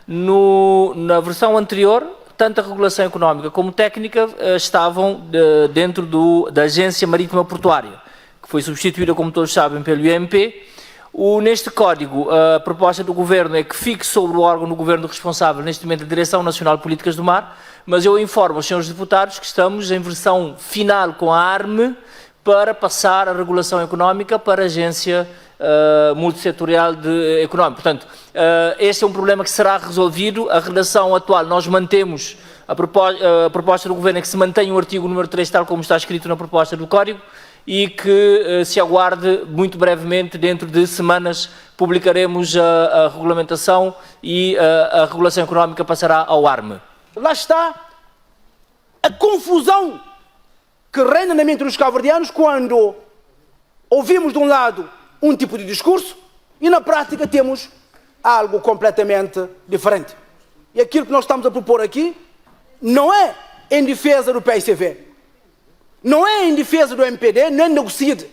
Na versão anterior, tanto a regulação económica como técnica estavam dentro da Agência Marítima Portuária, que foi substituída, como todos sabem, pelo IMP. Neste código, a proposta do Governo é que fique sobre o órgão do Governo responsável, neste momento, a Direção Nacional de Políticas do Mar, mas eu informo os senhores deputados que estamos em versão final com a ARME para passar a regulação económica para a Agência Multissetorial Económica. Portanto, este é um problema que será resolvido. A redação atual, nós mantemos a proposta do Governo é que se mantenha o artigo número 3, tal como está escrito na proposta do Código, e que se aguarde muito brevemente, dentro de semanas, publicaremos a regulamentação e a regulação económica passará ao ARME. Lá está a confusão que reina na mente dos cabo-verdianos quando ouvimos de um lado um tipo de discurso e na prática temos algo completamente diferente. E aquilo que nós estamos a propor aqui não é em defesa do PICV, não é em defesa do MPD, nem do CID,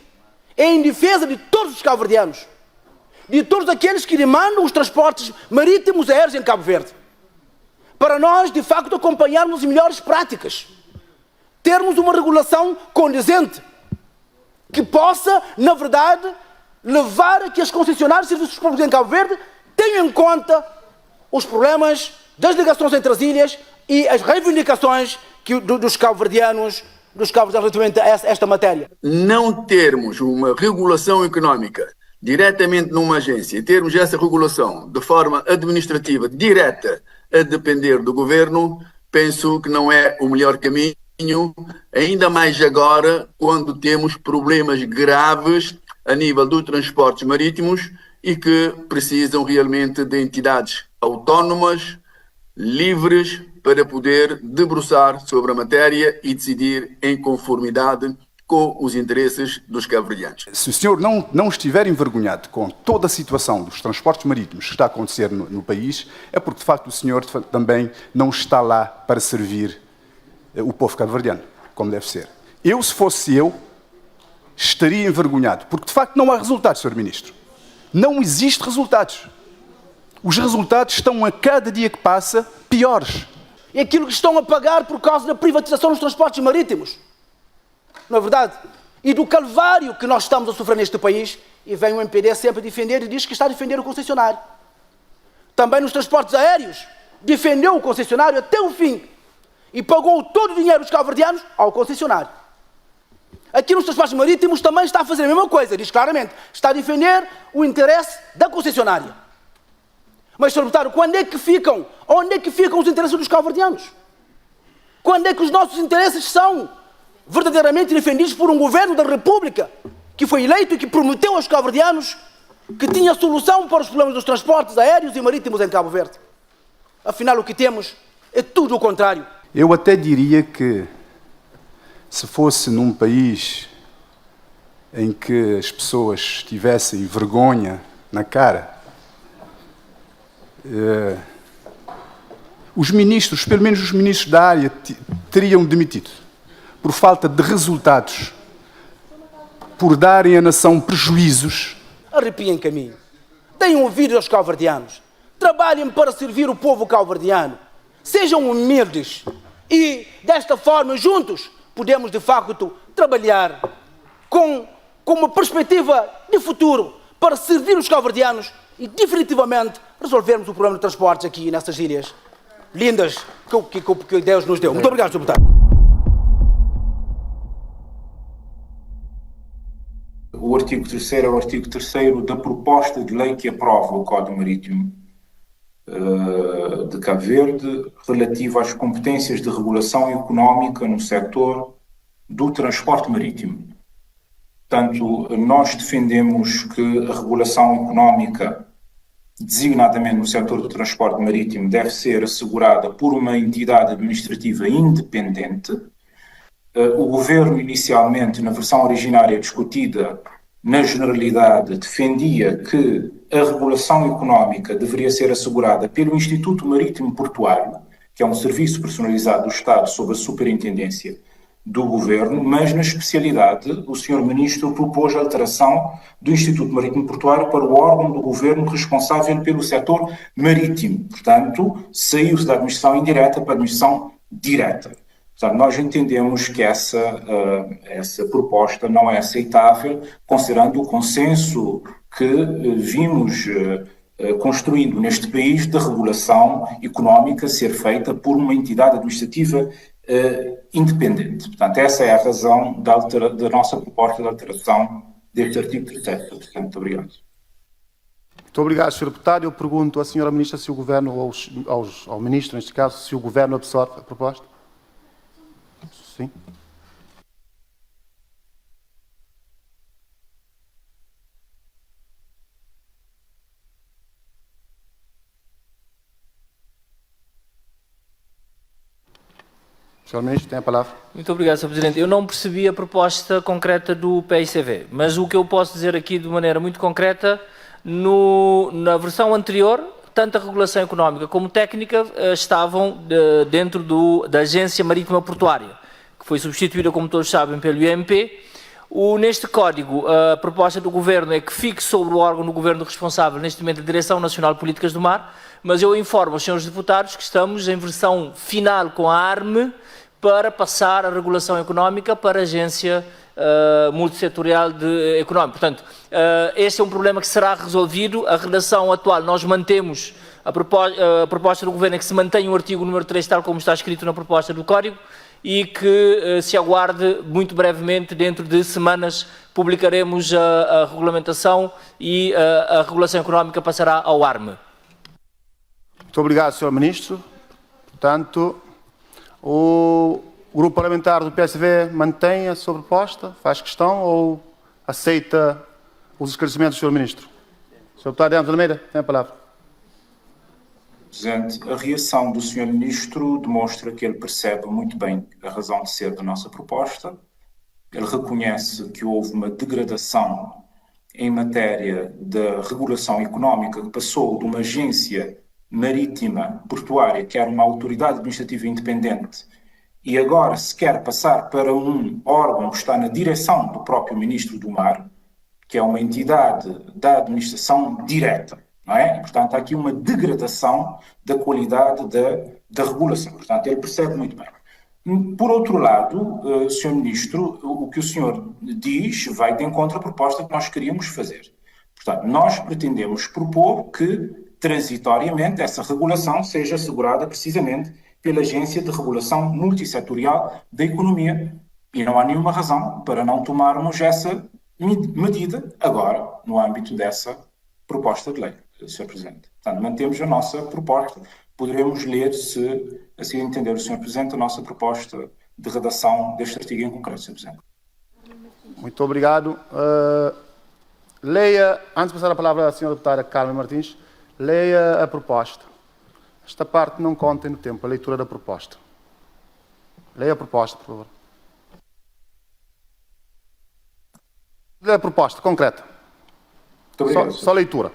é em defesa de todos os cabo-verdianos, de todos aqueles que demandam os transportes marítimos e aéreos em Cabo Verde. Para nós, de facto, acompanharmos as melhores práticas, termos uma regulação condizente, que possa, na verdade, levar a que as concessionárias de serviços públicos em Cabo Verde tenham em conta os problemas das ligações entre as ilhas e as reivindicações dos cabo-verdianos relativamente a esta matéria. Não termos uma regulação económica diretamente numa agência e termos essa regulação de forma administrativa direta a depender do Governo, penso que não é o melhor caminho, ainda mais agora quando temos problemas graves a nível dos transportes marítimos e que precisam realmente de entidades autónomas, livres, para poder debruçar sobre a matéria e decidir em conformidade com os interesses dos cabo-verdianos. Se o senhor não estiver envergonhado com toda a situação dos transportes marítimos que está a acontecer no país, é porque, de facto, o senhor também não está lá para servir o povo cabo-verdiano, como deve ser. Se fosse eu, estaria envergonhado, porque, de facto, não há resultados, Sr. Ministro. Não existem resultados. Os resultados estão, a cada dia que passa, piores. E aquilo que estão a pagar por causa da privatização dos transportes marítimos. Não é verdade? E do calvário que nós estamos a sofrer neste país, e vem o MPD sempre a defender e diz que está a defender o concessionário. Também nos transportes aéreos, defendeu o concessionário até o fim e pagou todo o dinheiro dos cabo-verdianos ao concessionário. Aqui nos transportes marítimos também está a fazer a mesma coisa, diz claramente, está a defender o interesse da concessionária. Mas, Sr. Deputado, onde é que ficam os interesses dos cabo-verdianos? Quando é que os nossos interesses são verdadeiramente defendidos por um governo da República que foi eleito e que prometeu aos cabo-verdianos que tinha solução para os problemas dos transportes aéreos e marítimos em Cabo Verde? Afinal, o que temos é tudo o contrário. Eu até diria que, se fosse num país em que as pessoas tivessem vergonha na cara, os ministros, pelo menos os ministros da área, teriam demitido por falta de resultados, por darem à nação prejuízos. Arrepiem caminho, deem ouvido aos cabo-verdianos, trabalhem para servir o povo cabo-verdiano, sejam humildes e, desta forma, juntos, podemos, de facto, trabalhar com uma perspectiva de futuro para servir os cabo-verdianos e, definitivamente, resolvermos o problema de transportes aqui nessas ilhas lindas que Deus nos deu. Muito obrigado, Sr. Deputado. O artigo 3º é o artigo 3º da proposta de lei que aprova o Código Marítimo de Cabo Verde, relativo às competências de regulação económica no setor do transporte marítimo. Portanto, nós defendemos que a regulação económica, designadamente no setor do transporte marítimo, deve ser assegurada por uma entidade administrativa independente. O Governo, inicialmente, na versão originária discutida, na generalidade, defendia que a regulação económica deveria ser assegurada pelo Instituto Marítimo Portuário, que é um serviço personalizado do Estado sob a superintendência do Governo, mas na especialidade o Sr. Ministro propôs a alteração do Instituto Marítimo Portuário para o órgão do Governo responsável pelo setor marítimo. Portanto, saiu-se da administração indireta para a administração direta. Portanto, nós entendemos que essa proposta não é aceitável, considerando o consenso que vimos construindo neste país de regulação económica ser feita por uma entidade administrativa independente. Portanto, essa é a razão da nossa proposta de alteração deste artigo 3º. Portanto, muito obrigado. Muito obrigado, Sr. Deputado. Eu pergunto à Sra. Ministra se o Governo, ou ao Ministro, neste caso, se o Governo absorve a proposta. Sim. Sr. Ministro, tem a palavra. Muito obrigado, Sr. Presidente. Eu não percebi a proposta concreta do PICV, mas o que eu posso dizer aqui de maneira muito concreta, na versão anterior, tanto a regulação económica como técnica estavam dentro da Agência Marítima Portuária, que foi substituída, como todos sabem, pelo IMP. Neste código, a proposta do Governo é que fique sobre o órgão do Governo responsável, neste momento, a Direção Nacional de Políticas do Mar, mas eu informo aos senhores deputados que estamos em versão final com a ARME para passar a regulação económica para a Agência Multissetorial Económica. Portanto, este é um problema que será resolvido. A redação atual, nós mantemos a proposta do Governo é que se mantenha o artigo número 3, tal como está escrito na proposta do Código, e que se aguarde muito brevemente, dentro de semanas, publicaremos a regulamentação e a regulação económica passará ao ARME. Muito obrigado, Sr. Ministro. Portanto, o Grupo Parlamentar do PSV mantém a sua proposta, faz questão ou aceita os esclarecimentos do Sr. Ministro? Sr. Deputado Hermes Almeida, tem a palavra. Presidente, a reação do Sr. Ministro demonstra que ele percebe muito bem a razão de ser da nossa proposta. Ele reconhece que houve uma degradação em matéria da regulação económica, que passou de uma agência marítima portuária, que era uma autoridade administrativa independente, e agora se quer passar para um órgão que está na direção do próprio Ministro do Mar, que é uma entidade da administração direta. Não é? Portanto, há aqui uma degradação da qualidade da regulação. Portanto, ele percebe muito bem. Por outro lado, Sr. Ministro, o que o senhor diz vai de encontro à proposta que nós queríamos fazer. Portanto, nós pretendemos propor que, transitoriamente, essa regulação seja assegurada precisamente pela Agência de Regulação Multissetorial da Economia. E não há nenhuma razão para não tomarmos essa medida agora, no âmbito dessa proposta de lei, Sr. Presidente. Portanto, mantemos a nossa proposta. Poderemos ler, se assim entender o Sr. Presidente, a nossa proposta de redação deste artigo em concreto, Sr. Presidente. Muito obrigado. Leia, antes de passar a palavra à Sra. Deputada Carmen Martins, leia a proposta. Esta parte não contem no tempo, a leitura da proposta. Leia a proposta, por favor. Leia a proposta, concreta. Muito obrigado, só leitura.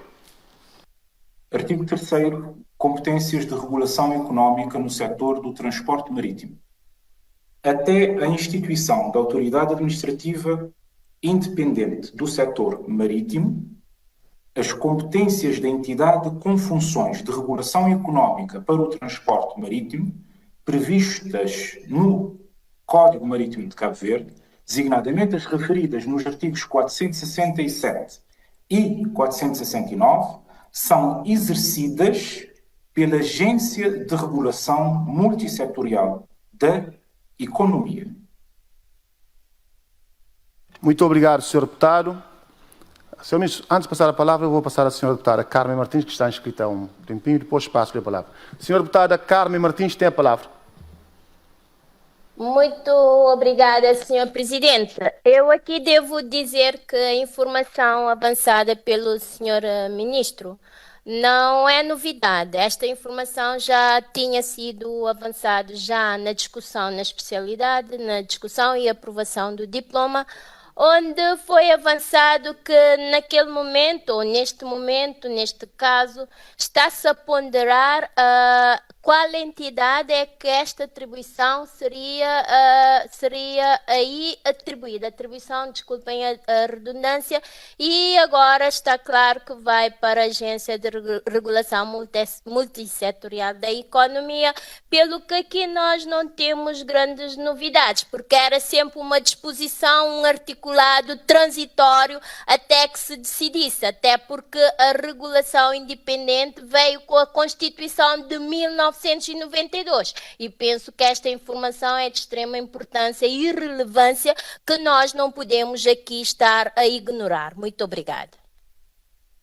Artigo 3º. Competências de regulação económica no setor do transporte marítimo. Até a instituição da autoridade administrativa independente do setor marítimo, as competências da entidade com funções de regulação económica para o transporte marítimo, previstas no Código Marítimo de Cabo Verde, designadamente as referidas nos artigos 467 e 469, são exercidas pela Agência de Regulação Multissetorial da Economia. Muito obrigado, Sr. Deputado. Sr. Ministro, antes de passar a palavra, eu vou passar à Sra. Deputada Carmen Martins, que está inscrita há um tempinho, e depois passo-lhe a palavra. Sra. Deputada Carmen Martins tem a palavra. Muito obrigada, Sr. Presidente. Eu aqui devo dizer que a informação avançada pelo Sr. Ministro não é novidade. Esta informação já tinha sido avançada já na discussão na especialidade, na discussão e aprovação do diploma, onde foi avançado que naquele momento, ou neste momento, neste caso, está-se a ponderar qual entidade é que esta atribuição seria aí atribuída. Atribuição, desculpem a redundância, e agora está claro que vai para a Agência de Regulação Multissetorial da Economia, pelo que aqui nós não temos grandes novidades, porque era sempre uma disposição, um articulado transitório até que se decidisse, até porque a regulação independente veio com a Constituição de 1992 e penso que esta informação é de extrema importância e relevância que nós não podemos aqui estar a ignorar. Muito obrigada.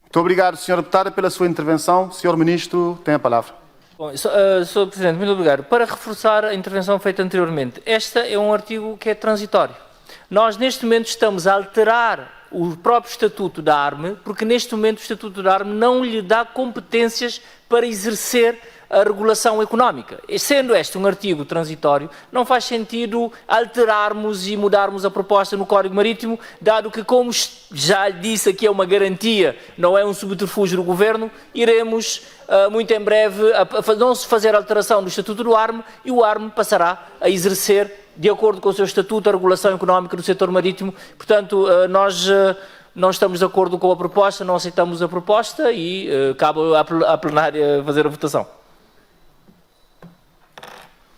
Muito obrigado, Sra. Deputada, pela sua intervenção. Sr. Ministro, tem a palavra. Bom, Sr. Presidente, muito obrigado. Para reforçar a intervenção feita anteriormente, este é um artigo que é transitório. Nós, neste momento, estamos a alterar o próprio Estatuto da ARME, porque neste momento o Estatuto da ARME não lhe dá competências para exercer a regulação económica. E sendo este um artigo transitório, não faz sentido alterarmos e mudarmos a proposta no Código Marítimo, dado que, como já lhe disse aqui, é uma garantia, não é um subterfúgio do Governo, iremos muito em breve não se fazer alteração do Estatuto do ARME e o ARME passará a exercer, de acordo com o seu Estatuto, a regulação económica do setor marítimo. Portanto, nós não estamos de acordo com a proposta, não aceitamos a proposta e cabe à plenária fazer a votação.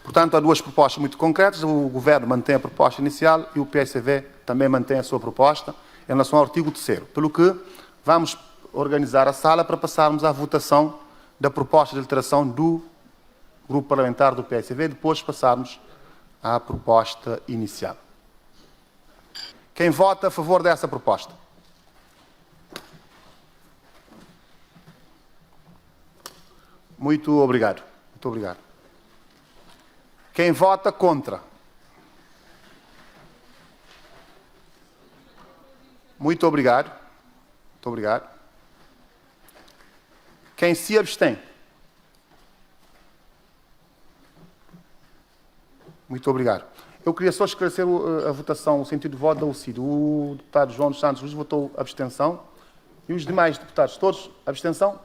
Portanto, há duas propostas muito concretas. O Governo mantém a proposta inicial e o PSV também mantém a sua proposta em relação ao artigo 3º. Pelo que vamos organizar a sala para passarmos à votação da proposta de alteração do Grupo Parlamentar do PSV, depois passarmos à proposta inicial. Quem vota a favor dessa proposta? Muito obrigado. Muito obrigado. Quem vota contra? Muito obrigado. Muito obrigado. Quem se abstém? Muito obrigado. Eu queria só esclarecer a votação, o sentido de voto da UCID. O deputado João dos Santos Luz votou abstenção e os demais deputados todos abstenção?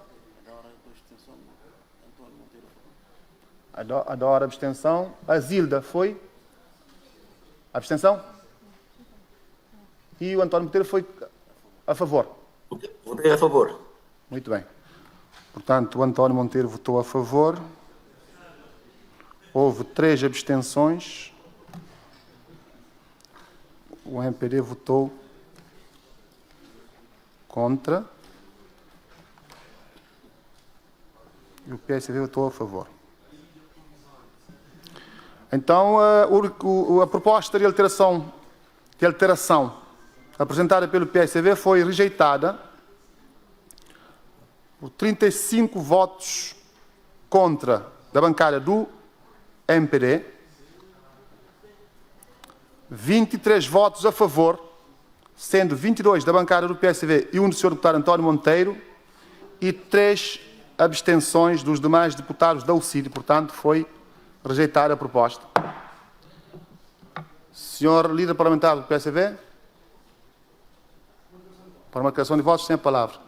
Adora abstenção. A Zilda foi? Abstenção? E o António Monteiro foi a favor? Votei a favor. Muito bem. Portanto, o António Monteiro votou a favor. Houve 3 abstenções. O MPD votou contra. E o PSV votou a favor. Então, a proposta de alteração apresentada pelo PSV foi rejeitada por 35 votos contra da bancada do MPD, 23 votos a favor, sendo 22 da bancada do PSV e um do Sr. deputado António Monteiro, e 3 abstenções dos demais deputados da UCID. Portanto, foi rejeitada a proposta. Senhor líder parlamentar do PSV, para uma declaração de votos, tem a palavra.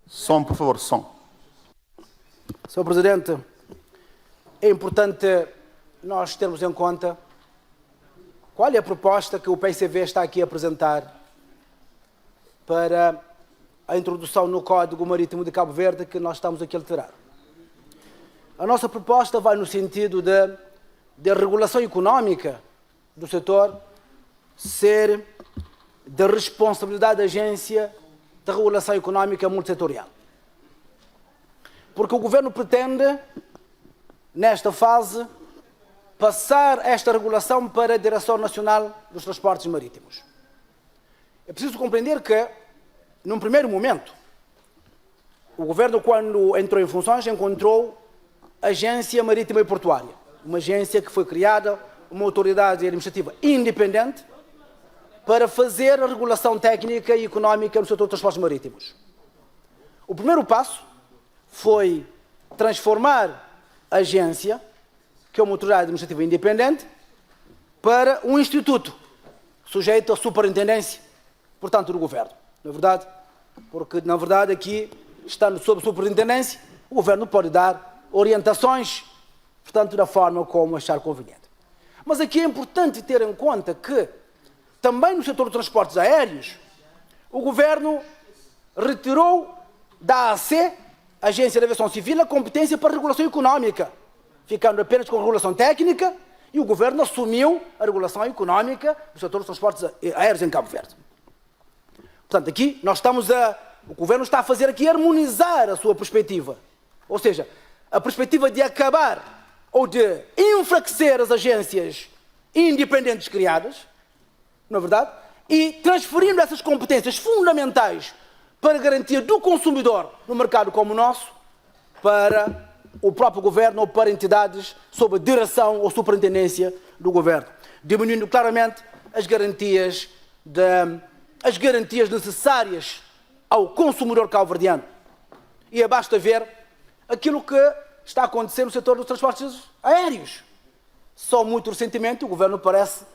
Som, por favor, som. Sr. Presidente, é importante nós termos em conta qual é a proposta que o PSV está aqui a apresentar para a introdução no Código Marítimo de Cabo Verde que nós estamos aqui a alterar. A nossa proposta vai no sentido de regulação económica do setor ser de responsabilidade da Agência de Regulação Económica Multissetorial. Porque o Governo pretende, nesta fase, passar esta regulação para a Direção Nacional dos Transportes Marítimos. É preciso compreender que, num primeiro momento, o Governo, quando entrou em funções, encontrou a Agência Marítima e Portuária, uma agência que foi criada, uma autoridade administrativa independente, para fazer a regulação técnica e económica no setor dos transportes marítimos. O primeiro passo foi transformar a agência, que é uma autoridade administrativa independente, para um instituto sujeito à superintendência portanto, do Governo. Na verdade, porque, na verdade, aqui, estando sob superintendência, o Governo pode dar orientações, portanto, da forma como achar conveniente. Mas aqui é importante ter em conta que, também no setor dos transportes aéreos, o Governo retirou da AC, Agência de Aviação Civil, a competência para a regulação económica, ficando apenas com a regulação técnica, e o Governo assumiu a regulação económica do setor dos transportes aéreos em Cabo Verde. Portanto, aqui o Governo está a fazer aqui harmonizar a sua perspectiva. Ou seja, a perspectiva de acabar ou de enfraquecer as agências independentes criadas, na verdade, e transferindo essas competências fundamentais para a garantia do consumidor no mercado como o nosso, para o próprio Governo ou para entidades sob a direção ou superintendência do Governo, diminuindo claramente as garantias necessárias ao consumidor cabo-verdiano. E basta ver aquilo que está a acontecer no setor dos transportes aéreos. Só muito recentemente o Governo parece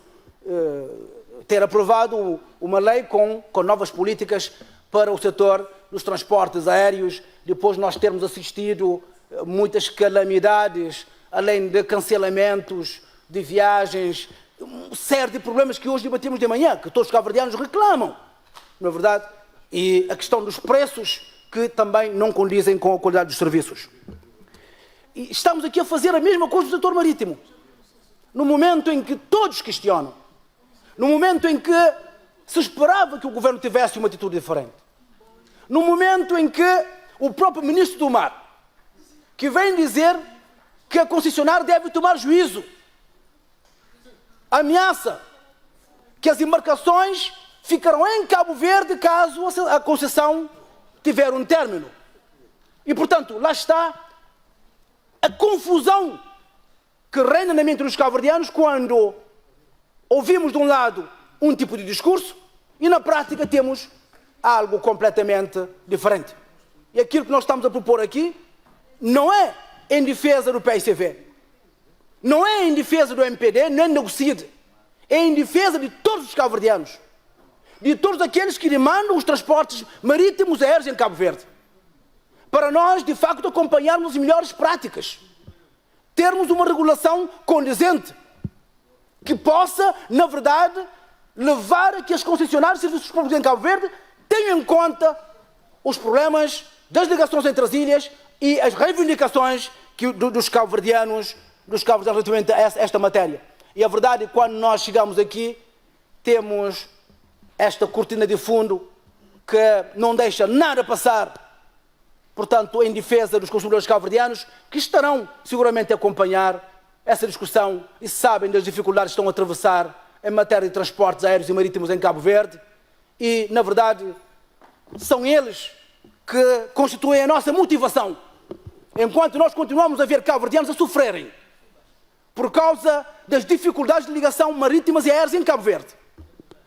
ter aprovado uma lei com novas políticas para o setor dos transportes aéreos, depois de nós termos assistido muitas calamidades, além de cancelamentos de viagens, uma série de problemas que hoje debatimos de manhã, que todos os cabo-verdianos reclamam, não é verdade? E a questão dos preços, que também não condizem com a qualidade dos serviços. E estamos aqui a fazer a mesma coisa no setor marítimo. No momento em que todos questionam, no momento em que se esperava que o Governo tivesse uma atitude diferente, no momento em que o próprio Ministro do Mar, que vem dizer que a concessionária deve tomar juízo, ameaça que as embarcações ficarão em Cabo Verde caso a concessão tiver um término. E, portanto, lá está a confusão que reina na mente dos cabo-verdianos quando ouvimos de um lado um tipo de discurso e na prática temos algo completamente diferente. E aquilo que nós estamos a propor aqui não é em defesa do PICV, não é em defesa do MPD, nem do CID, é em defesa de todos os cabo-verdianos, de todos aqueles que demandam os transportes marítimos e aéreos em Cabo Verde, para nós, de facto, acompanharmos as melhores práticas, termos uma regulação condizente, que possa, na verdade, levar a que as concessionárias de serviços públicos em Cabo Verde tenham em conta os problemas das ligações entre as ilhas e as reivindicações dos cabo-verdianos relativamente a esta matéria. E a verdade é que quando nós chegamos aqui, temos esta cortina de fundo que não deixa nada passar, portanto, em defesa dos consumidores cabo-verdianos, que estarão seguramente a acompanhar essa discussão e sabem das dificuldades que estão a atravessar em matéria de transportes aéreos e marítimos em Cabo Verde. E, na verdade, são eles que constituem a nossa motivação, enquanto nós continuamos a ver cabo-verdianos a sofrerem por causa das dificuldades de ligação marítimas e aéreas em Cabo Verde.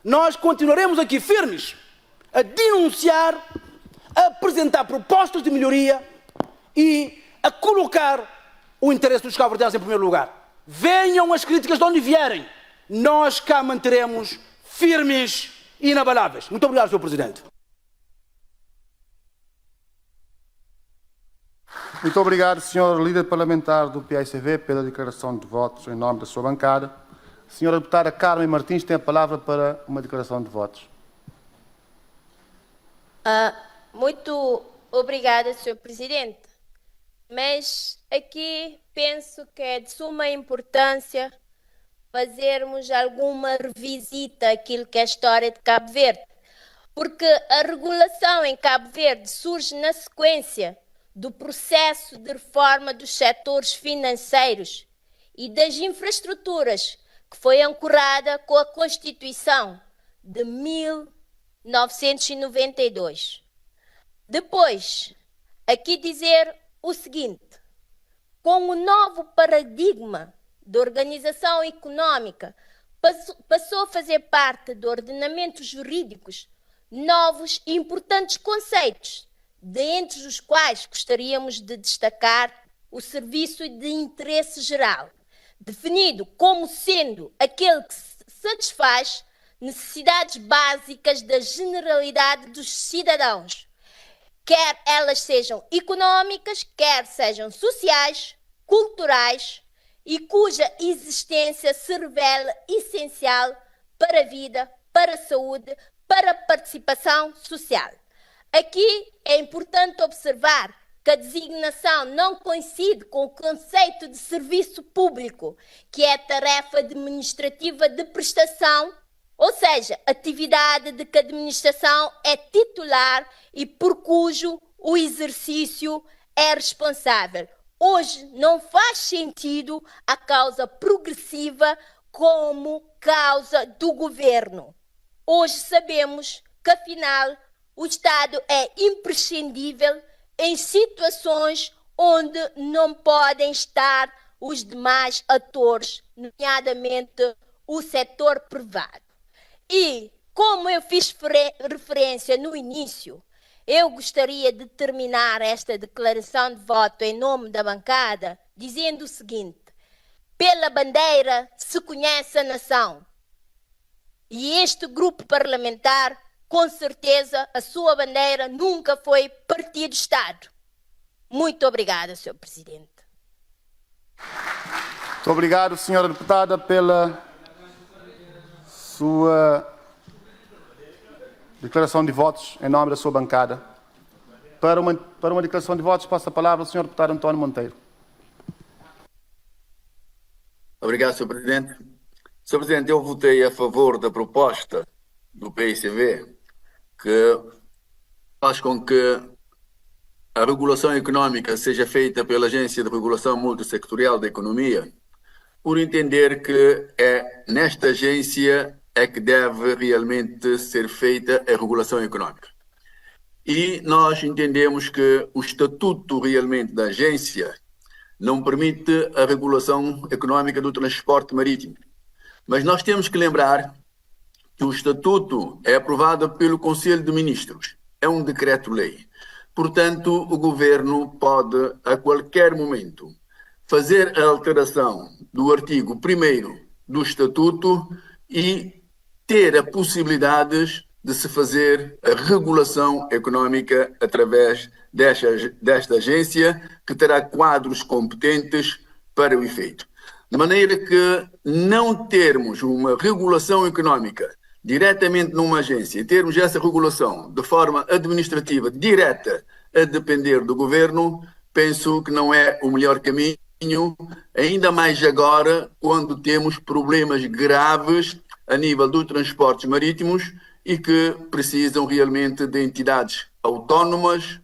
Nós continuaremos aqui firmes a denunciar, a apresentar propostas de melhoria e a colocar o interesse dos cabo-verdianos em primeiro lugar. Venham as críticas de onde vierem, nós cá manteremos firmes e inabaláveis. Muito obrigado, Sr. Presidente. Muito obrigado, Sr. Líder Parlamentar do PICV, pela declaração de votos em nome da sua bancada. A Sra. Deputada Carmen Martins tem a palavra para uma declaração de votos. Muito obrigada, Sr. Presidente. Mas aqui penso que é de suma importância fazermos alguma revisita àquilo que é a história de Cabo Verde, porque a regulação em Cabo Verde surge na sequência do processo de reforma dos setores financeiros e das infraestruturas, que foi ancorada com a Constituição de 1992. Depois, aqui dizer o seguinte: com o novo paradigma de organização económica, passou a fazer parte do ordenamento jurídicos novos e importantes conceitos, dentre os quais gostaríamos de destacar o serviço de interesse geral, definido como sendo aquele que satisfaz necessidades básicas da generalidade dos cidadãos, quer elas sejam econômicas, quer sejam sociais, culturais, e cuja existência se revela essencial para a vida, para a saúde, para a participação social. Aqui é importante observar que a designação não coincide com o conceito de serviço público, que é a tarefa administrativa de prestação, ou seja, atividade de que a administração é titular e por cujo o exercício é responsável. Hoje não faz sentido a causa progressiva como causa do governo. Hoje sabemos que, afinal, o Estado é imprescindível em situações onde não podem estar os demais atores, nomeadamente o setor privado. E, como eu fiz referência no início, eu gostaria de terminar esta declaração de voto em nome da bancada dizendo o seguinte: pela bandeira se conhece a nação. E este grupo parlamentar, com certeza, a sua bandeira nunca foi partido-Estado. Muito obrigada, Sr. Presidente. Muito obrigado, senhora deputada, pela sua declaração de votos em nome da sua bancada. Para uma declaração de votos, passa a palavra ao senhor deputado António Monteiro. Obrigado, Sr. Presidente. Sr. Presidente, eu votei a favor da proposta do PICV, que faz com que a regulação económica seja feita pela Agência de Regulação Multissectorial da Economia, por entender que é nesta agência é que deve realmente ser feita a regulação económica. E nós entendemos que o estatuto realmente da agência não permite a regulação económica do transporte marítimo. Mas nós temos que lembrar que o estatuto é aprovado pelo Conselho de Ministros. É um decreto-lei. Portanto, o governo pode, a qualquer momento, fazer a alteração do artigo 1º do estatuto e ter a possibilidade de se fazer a regulação económica através desta agência, que terá quadros competentes para o efeito. De maneira que não termos uma regulação económica diretamente numa agência e termos essa regulação de forma administrativa direta a depender do governo, penso que não é o melhor caminho, ainda mais agora quando temos problemas graves a nível dos transportes marítimos e que precisam realmente de entidades autónomas,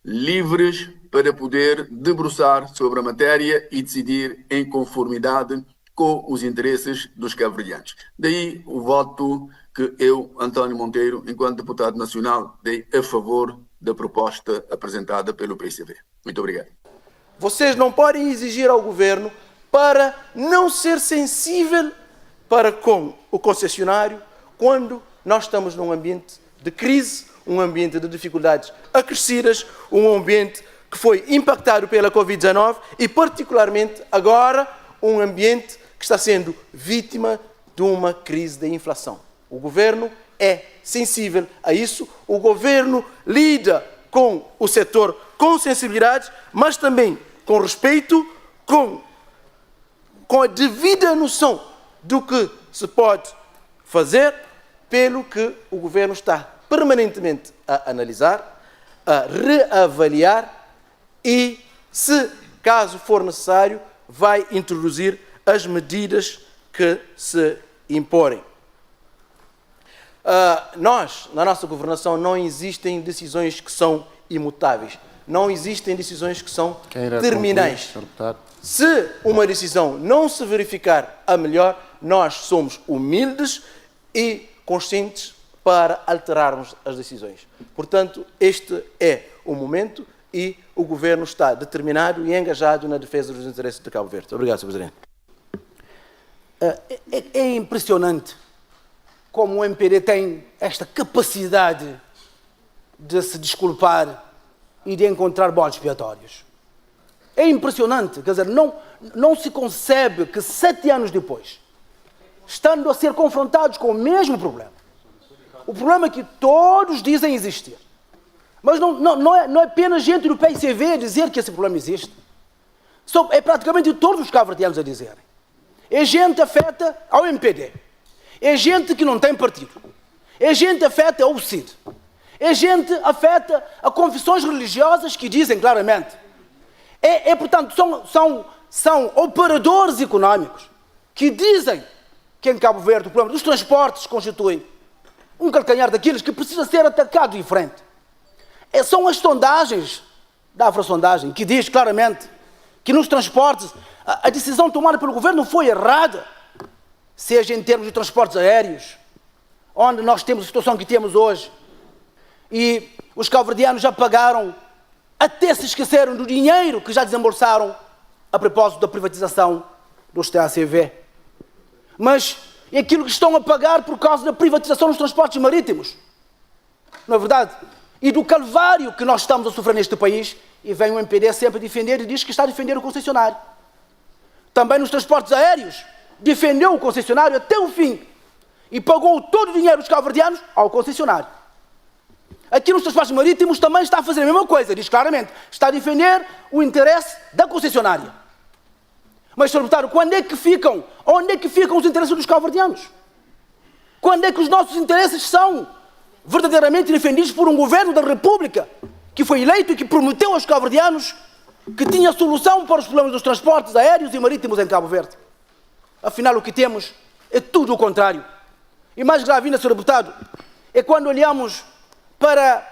livres, para poder debruçar sobre a matéria e decidir em conformidade com os interesses dos cabo-verdianos. Daí o voto que eu, António Monteiro, enquanto deputado nacional, dei a favor da proposta apresentada pelo PCV. Muito obrigado. Vocês não podem exigir ao governo para não ser sensível para com o concessionário quando nós estamos num ambiente de crise, um ambiente de dificuldades acrescidas, um ambiente que foi impactado pela Covid-19 e, particularmente, agora, um ambiente que está sendo vítima de uma crise de inflação. O governo é sensível a isso, o governo lida com o setor com sensibilidade, mas também com respeito, com a devida noção do que se pode fazer, pelo que o governo está permanentemente a analisar, a reavaliar e, se caso for necessário, vai introduzir as medidas que se imporem. Nós, na nossa governação, não existem decisões que são imutáveis. Não existem decisões que são terminais. Se uma decisão não se verificar a melhor, nós somos humildes e conscientes para alterarmos as decisões. Portanto, este é o momento e o governo está determinado e engajado na defesa dos interesses de Cabo Verde. Obrigado, Sr. Presidente. É impressionante como o MPD tem esta capacidade de se desculpar e de encontrar bodes expiatórios. É impressionante, quer dizer, não se concebe que 7 anos depois estando a ser confrontados com o mesmo problema. O problema que todos dizem existir. Mas não é apenas gente do PICV a dizer que esse problema existe. É praticamente todos os cabo-verdianos a dizerem. É gente afeta ao MPD. É gente que não tem partido. É gente afeta ao CID. É gente afeta a confissões religiosas que dizem claramente. Portanto, são operadores económicos que dizem que em Cabo Verde o problema dos transportes constitui um calcanhar daqueles que precisa ser atacado em frente. São as sondagens da Afrosondagem que diz claramente que nos transportes a decisão tomada pelo governo foi errada, seja em termos de transportes aéreos, onde nós temos a situação que temos hoje, e os cabo-verdianos já pagaram, até se esqueceram do dinheiro que já desembolsaram a propósito da privatização dos TACV. Mas é aquilo que estão a pagar por causa da privatização dos transportes marítimos. Não é verdade? E do calvário que nós estamos a sofrer neste país, e vem o MPD sempre a defender e diz que está a defender o concessionário. Também nos transportes aéreos, defendeu o concessionário até o fim e pagou todo o dinheiro dos cabo-verdianos ao concessionário. Aqui nos transportes marítimos também está a fazer a mesma coisa, diz claramente, está a defender o interesse da concessionária. Mas, Sr. Deputado, onde é que ficam os interesses dos cabo-verdianos? Quando é que os nossos interesses são verdadeiramente defendidos por um governo da República que foi eleito e que prometeu aos cabo-verdianos que tinha solução para os problemas dos transportes aéreos e marítimos em Cabo Verde? Afinal, o que temos é tudo o contrário. E mais grave ainda, Sr. Deputado, é quando olhamos para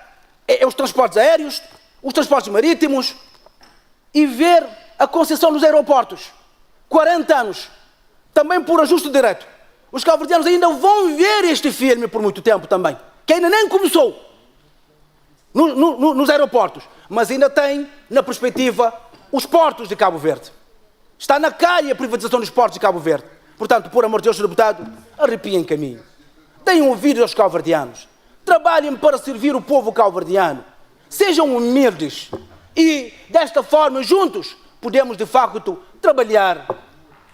os transportes aéreos, os transportes marítimos e ver a concessão dos aeroportos. 40 anos, também por ajuste direto. Os cabo-verdianos ainda vão ver este filme por muito tempo também, que ainda nem começou nos aeroportos, mas ainda tem na perspectiva os portos de Cabo Verde. Está na calha a privatização dos portos de Cabo Verde. Portanto, por amor de Deus, Sr. Deputado, arrepiem caminho. Deem ouvidos aos cabo-verdianos. Trabalhem para servir o povo cabo-verdiano. Sejam humildes. E, desta forma, juntos, podemos, de facto, trabalhar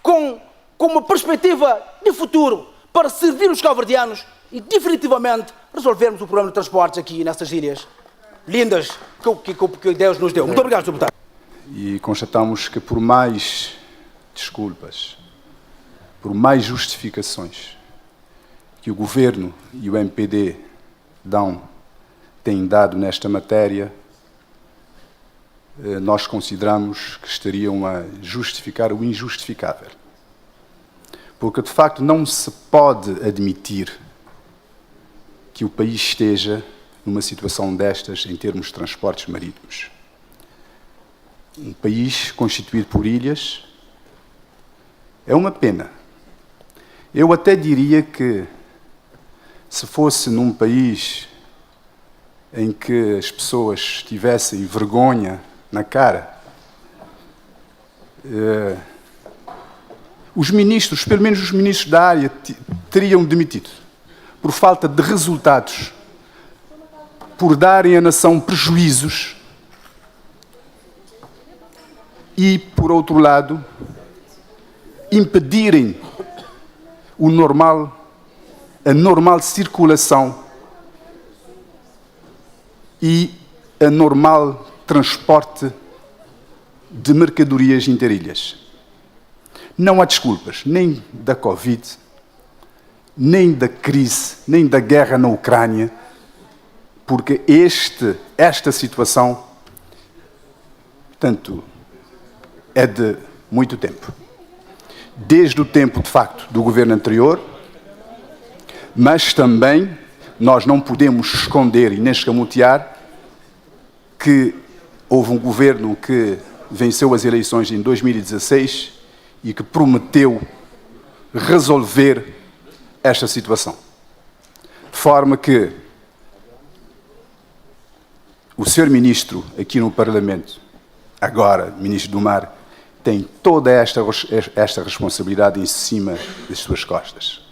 com uma perspectiva de futuro para servir os cabo-verdianos e, definitivamente, resolvermos o problema de transportes aqui nessas ilhas lindas que Deus nos deu. Muito obrigado, Sr. Deputado. E constatamos que por mais desculpas, por mais justificações que o Governo e o MPD têm dado nesta matéria, nós consideramos que estariam a justificar o injustificável. Porque, de facto, não se pode admitir que o país esteja numa situação destas em termos de transportes marítimos. Um país constituído por ilhas é uma pena. Eu até diria que, se fosse num país em que as pessoas tivessem vergonha na cara, os ministros, pelo menos os ministros da área, teriam demitido por falta de resultados, por darem à nação prejuízos e, por outro lado, impedirem a normal circulação e a normal transporte de mercadorias interilhas. Não há desculpas, nem da Covid, nem da crise, nem da guerra na Ucrânia, porque esta situação, portanto, é de muito tempo. Desde o tempo, de facto, do governo anterior, mas também nós não podemos esconder e nem escamotear que houve um governo que venceu as eleições em 2016 e que prometeu resolver esta situação. De forma que o Sr. Ministro aqui no Parlamento, agora Ministro do Mar, tem toda esta responsabilidade em cima das suas costas.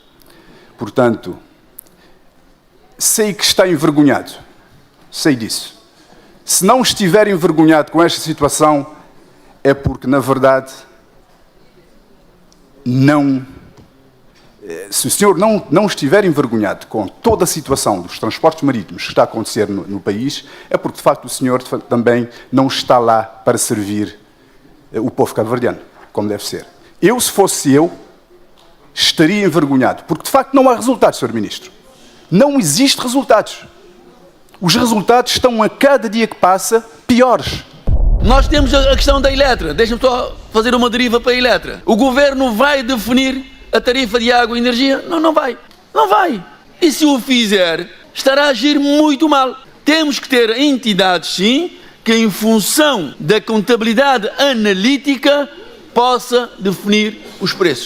Portanto, sei que está envergonhado, sei disso. Se não estiver envergonhado com esta situação, é porque, na verdade, não Se o senhor não estiver envergonhado com toda a situação dos transportes marítimos que está a acontecer no país, é porque, de facto, o senhor também não está lá para servir o povo cabo-verdiano, como deve ser. Se fosse eu, estaria envergonhado, porque, de facto, não há resultados, Sr. Ministro. Não existem resultados. Os resultados estão, a cada dia que passa, piores. Nós temos a questão da Eletra. Deixa-me só fazer uma deriva para a Eletra. O Governo vai definir a tarifa de água e energia? Não, não vai. Não vai. E se o fizer, estará a agir muito mal. Temos que ter entidades, sim, que em função da contabilidade analítica possa definir os preços.